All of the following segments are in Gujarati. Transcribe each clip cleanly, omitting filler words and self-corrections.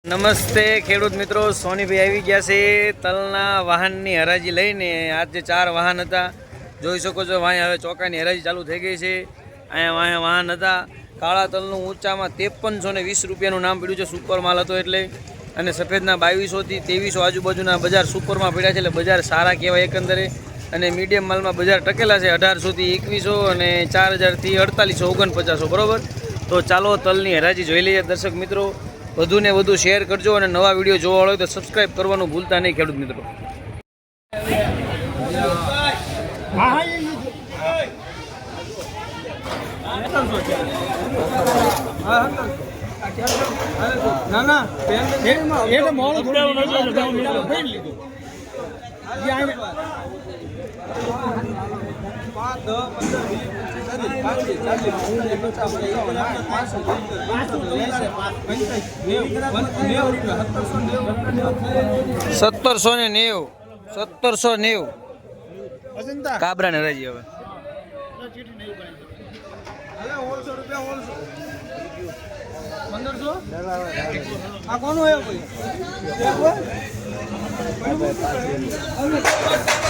નમસ્તે ખેડૂત મિત્રો, સોનીભાઈ આવી ગયા છે તલના વાહનની હરાજી લઈને। આજે 4 વાહન હતા, જોઈ શકો છો। વાંહે હવે ચોકાની હરાજી ચાલુ થઈ ગઈ છે। અહીંયા વાંહે વાહન હતા। કાળા તલનું ઊંચામાં 5320 રૂપિયાનું નામ પડ્યું છે, સુપર માલ હતો એટલે। અને સફેદના 2200 થી 2300 આજુબાજુના બજાર સુપરમાં પડ્યા છે, એટલે બજાર સારા કહેવાય એકંદરે। અને મીડિયમ માલમાં બજાર ટકેલા છે 1800 થી 2100 અને 4000 થી 4800 4900 બરોબર। તો ચાલો તલની હરાજી જોઈ લઈએ દર્શક મિત્રો। વધુ ને વધુ શેર કરજો અને નવા વિડીયો જોવા હોય તો સબસ્ક્રાઇબ કરવાનું ભૂલતા નહીં ખેડૂત મિત્રો। ₹1790 કાબરા ને રાજી હવે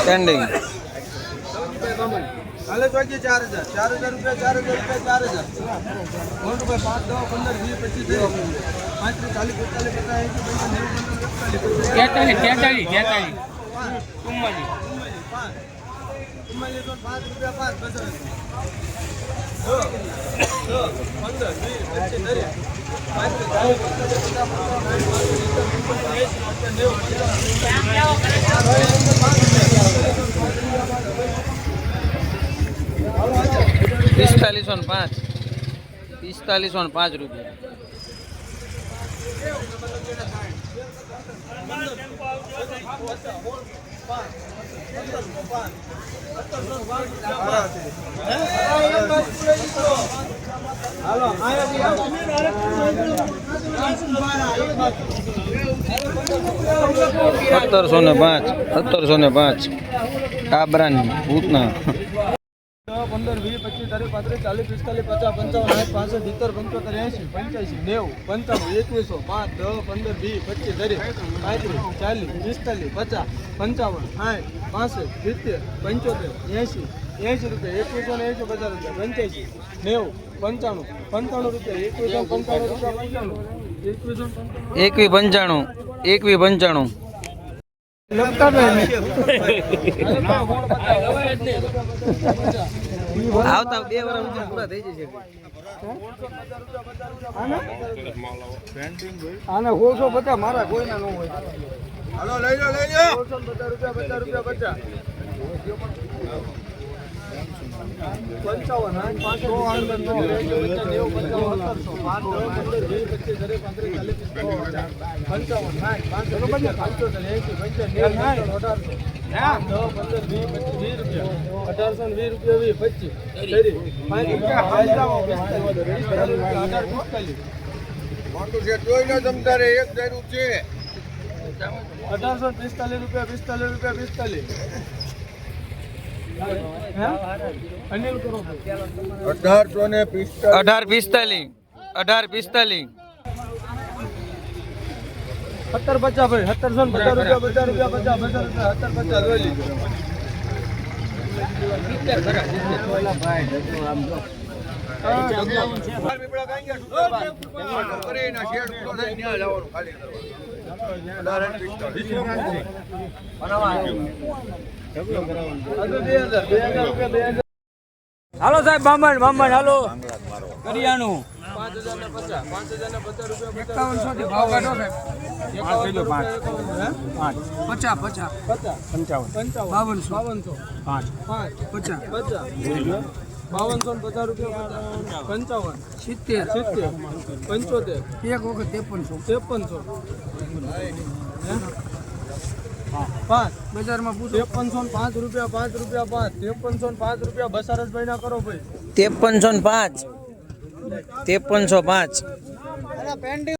સ્ટેન્ડિંગ हाले तो 4000 रुपया 4000 5 10 15 20 25 40 4505 રૂપિયા। ₹1705 કાબરાની ભૂતના 15 20 25 30 35 40 45 50 55 60 65 70 75 80 85 90 15 20 25 30 35 40 45 50 55 60 65 70 80 85 રૂપિયા 21 રૂપિયા 95 આવતા 2 વર્ષ પૂરા થઈ જશે। આને 150 મારા કોઈના ન હોય। હાલો લઈ લો 150 રૂપિયા 1845 1750 ભાઈ 1750 રૂપિયા 50 રૂપિયા 1750 જોઈ લીધો। હાલો સાહેબ બામણ હાલો કરિયાણું 5050 રૂપિયા 5100 થી ભાવ કાઢો સાહેબ 5250 રૂપિયા 55 70 75 એક વખત 5300 5 બજારમાં પૂછો 5305 રૂપિયા 5 રૂપિયા 5 5305 રૂપિયા બસારસભાઈ ના કરો ભાઈ 5305